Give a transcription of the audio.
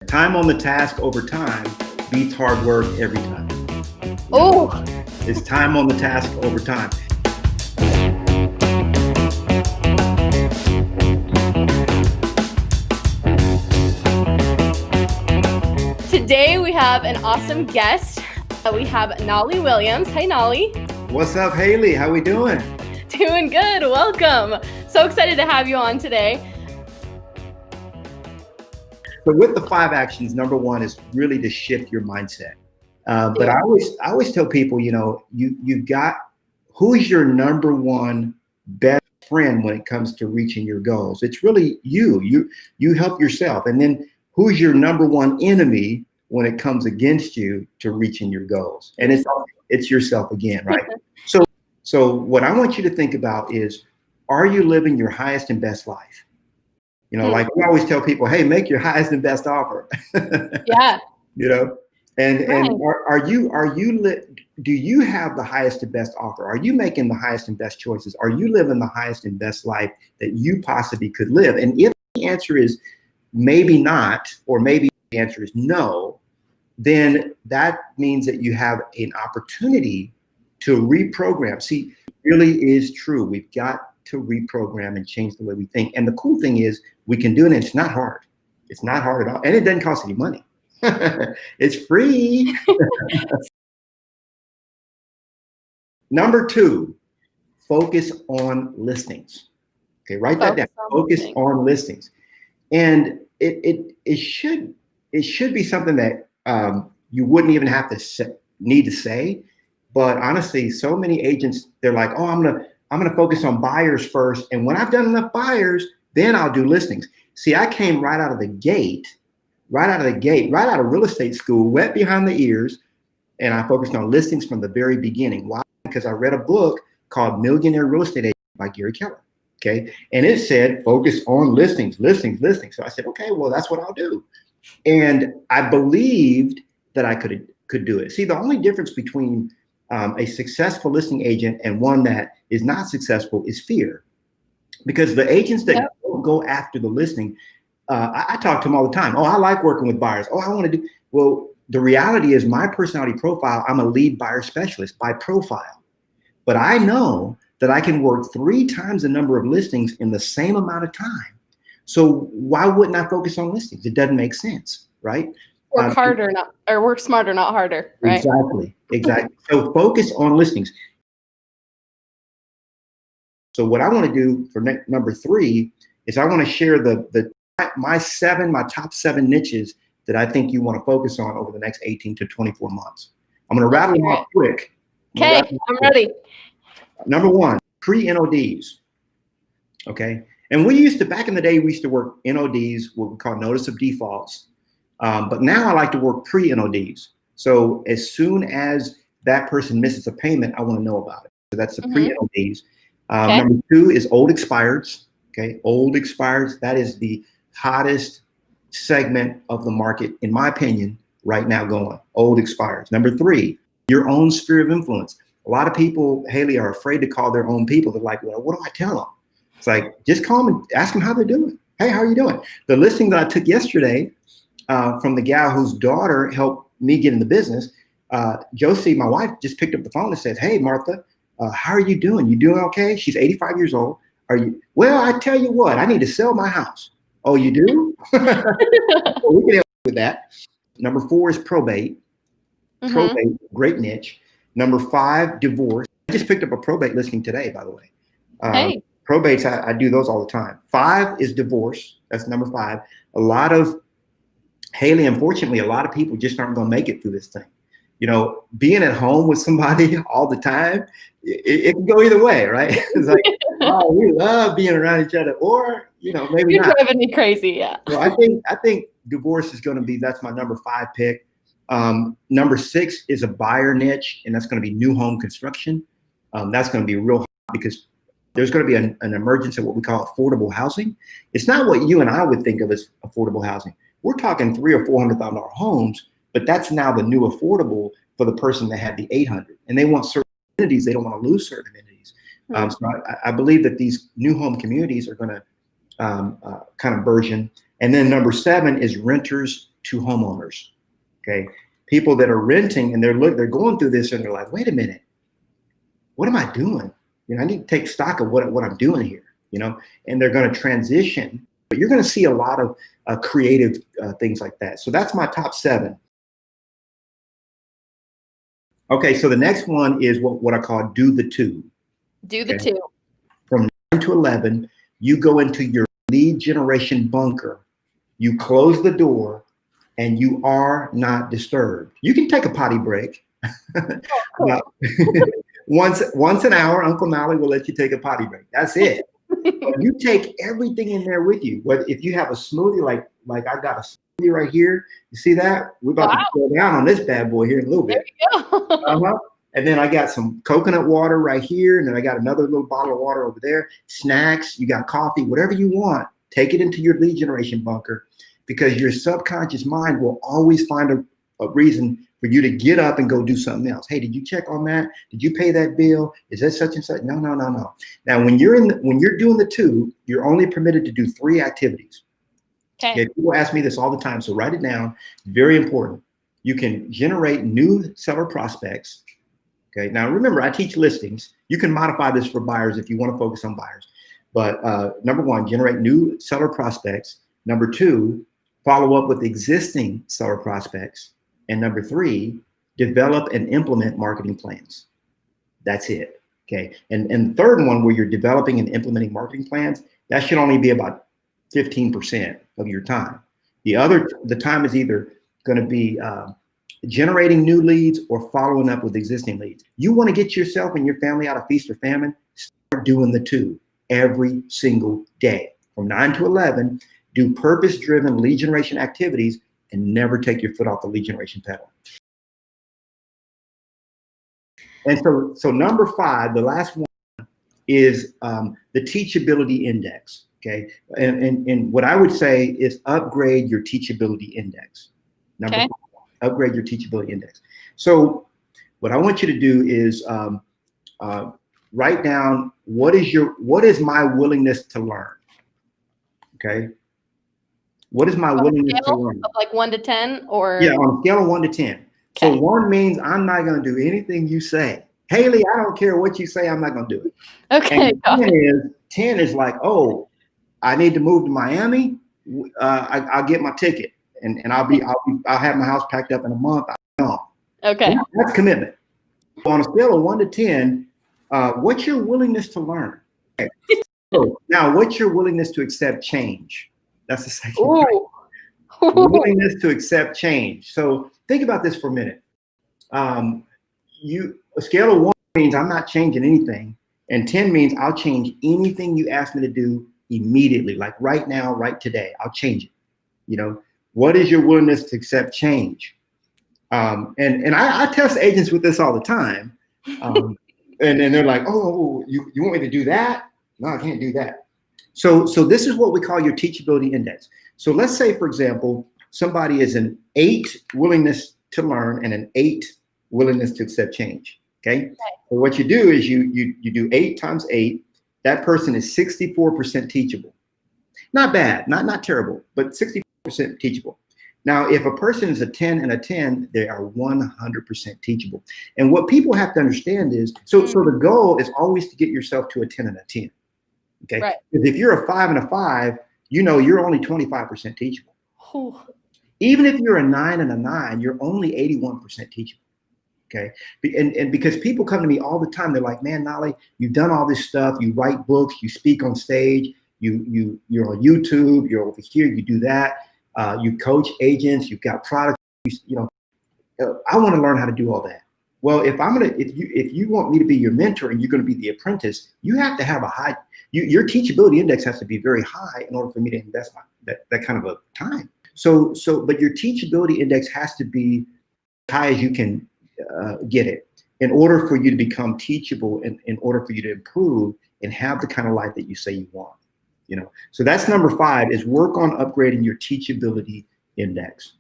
Time on the task over time beats hard work every time. Oh, It's time on the task over time. today we have an awesome guest. We have Knolly Williams. Hey, Knolly. What's up, Haley? How we doing? Doing good. Welcome. So excited to have you on today. So with the 5 actions, number 1 is really to shift your mindset. But I always tell people, you got, who's your number 1 best friend when it comes to reaching your goals? It's really you. You help yourself. And then who's your number 1 enemy when it comes against you to reaching your goals? And it's yourself again, right? So what I want you to think about is, are you living your highest and best life? Like we always tell people, hey, make your highest and best offer. Yeah. And do you have the highest and best offer? Are you making the highest and best choices? Are you living the highest and best life that you possibly could live? And if the answer is maybe not, or maybe the answer is no, then that means that you have an opportunity to reprogram. See, it really is true. We've got to reprogram and change the way we think. And the cool thing is we can do it, and it's not hard. It's not hard at all. And it doesn't cost any money. It's free. Number 2, focus on listings. Okay, write that down. Focus on listings. And it should be something that you wouldn't even have to need to say. But honestly, so many agents, they're like, oh, I'm gonna focus on buyers first, and when I've done enough buyers, then I'll do listings. See, I came right out of real estate school, wet behind the ears, and I focused on listings from the very beginning. Why? Because I read a book called Millionaire Real Estate Agent by Gary Keller. Okay, and it said focus on listings. So I said, okay, well, that's what I'll do. And I believed that I could do it. See, the only difference between a successful listing agent and one that is not successful is fear. Because the agents that don't go after the listing, I talk to them all the time. Oh, I like working with buyers. Oh, I want to do. Well, the reality is my personality profile, I'm a lead buyer specialist by profile. But I know that I can work 3 times the number of listings in the same amount of time. So why wouldn't I focus on listings? It doesn't make sense, right? Work harder, work smarter, not harder. Right? Exactly. So focus on listings. So what I want to do for number 3 is I want to share my top 7 niches that I think you want to focus on over the next 18 to 24 months. I'm going to rattle them off quick. Okay, I'm ready. Number 1, pre-NODs. Okay. And back in the day, we used to work NODs, what we call notice of defaults. But now I like to work pre-NODs. So as soon as that person misses a payment, I want to know about it. So that's the pre-NODs. Number 2 is old expireds. Okay, old expireds. That is the hottest segment of the market, in my opinion, right now going. Old expireds. Number 3, your own sphere of influence. A lot of people, Haley, are afraid to call their own people. They're like, well, what do I tell them? It's like, just call them and ask them how they're doing. Hey, how are you doing? The listing that I took yesterday from the gal whose daughter helped me get in the business, Josie, my wife, just picked up the phone and said, hey, Martha, how are you doing? You doing okay? She's 85 years old. Are you? Well, I tell you what, I need to sell my house. Oh, you do? Well, we can help with that. Number 4 is probate. Probate, great niche. Number 5, divorce. I just picked up a probate listing today, by the way. Hey. Probates, I do those all the time. 5 is divorce. That's number 5. Haley, unfortunately, a lot of people just aren't going to make it through this thing. Being at home with somebody all the time, it can go either way, right? It's like, oh, we love being around each other, or maybe You're not. driving me crazy, yeah. So I think divorce is going to be, that's my number 5 pick. Number 6 is a buyer niche, and that's going to be new home construction. That's going to be real hot because there's going to be an emergence of what we call affordable housing. It's not what you and I would think of as affordable housing. We're talking $300,000 or $400,000 homes, but that's now the new affordable for the person that had the 800, and they want certain amenities. They don't want to lose certain amenities. So I believe that these new home communities are going to kind of burgeon. And then number 7 is renters to homeowners. Okay, people that are renting and they're going through this and they're like, wait a minute, what am I doing? You know, I need to take stock of what I'm doing here. You know, and they're going to transition. But you're going to see a lot of creative things like that. So that's my top 7. Okay, so the next one is what I call do the 2. Do the 2. From 9 to 11, you go into your lead generation bunker. You close the door, and you are not disturbed. You can take a potty break. Oh, cool. once an hour, Uncle Knolly will let you take a potty break. That's it. But you take everything in there with you. Whether if you have a smoothie, like I got a smoothie right here, you see that? We're about to go down on this bad boy here in a little bit. There you go. And then I got some coconut water right here, and then I got another little bottle of water over there. Snacks, you got coffee, whatever you want. Take it into your lead generation bunker, because your subconscious mind will always find a reason for you to get up and go do something else. Hey, did you check on that? Did you pay that bill? Is that such and such? No. Now, when you're doing the 2, you're only permitted to do 3 activities. Okay. People ask me this all the time, so write it down. Very important. You can generate new seller prospects. Okay. Now, remember, I teach listings. You can modify this for buyers if you want to focus on buyers. But number 1, generate new seller prospects. Number 2, follow up with existing seller prospects. And number 3, develop and implement marketing plans. That's it. Okay. And the third one, where you're developing and implementing marketing plans, that should only be about 15% of your time. The time is either going to be generating new leads or following up with existing leads. You want to get yourself and your family out of feast or famine, start doing the 2 every single day. From 9 to 11, do purpose-driven lead generation activities and never take your foot off the lead generation pedal. And so number 5, the last one, is the teachability index. Okay, and what I would say is upgrade your teachability index. Number 5, upgrade your teachability index. So what I want you to do is write down what is my willingness to learn. Okay. What is my willingness to learn? Of like 1 to 10, or? Yeah, on a scale of 1 to 10. Okay. So 1 means I'm not going to do anything you say. Haley, I don't care what you say, I'm not going to do it. Okay. And 10 is like, oh, I need to move to Miami. I'll get my ticket, and I'll have my house packed up in a month. Okay. That's commitment. On a scale of 1 to 10, what's your willingness to learn? Okay. So now, what's your willingness to accept change? That's the second one. Willingness to accept change. So think about this for a minute. A scale of 1 means I'm not changing anything, and 10 means I'll change anything you ask me to do immediately, like right now, right today. I'll change it. You know, what is your willingness to accept change? And I test agents with this all the time, and they're like, oh, you want me to do that? No, I can't do that. So this is what we call your teachability index. So let's say, for example, somebody is an 8 willingness to learn and an 8 willingness to accept change. Okay. So what you do is you do 8 times 8. That person is 64% teachable. Not bad, not terrible, but 64% teachable. Now, if a person is a 10 and a 10, they are 100% teachable. And what people have to understand is, so the goal is always to get yourself to a 10 and a 10. Okay. Right. Because if you're a 5 and a 5, you know you're only 25% teachable. Ooh. Even if you're a 9 and a 9, you're only 81% teachable. Okay. And because people come to me all the time, they're like, man, Knolly, you've done all this stuff. You write books, you speak on stage, you're on YouTube, you're over here, you do that. You coach agents, you've got products, I want to learn how to do all that. Well, if you want me to be your mentor and you're going to be the apprentice, you have to have a high, your teachability index has to be very high in order for me to invest that kind of a time. But your teachability index has to be as high as you can get it in order for you to become teachable and in order for you to improve and have the kind of life that you say you want. So that's number 5, is work on upgrading your teachability index.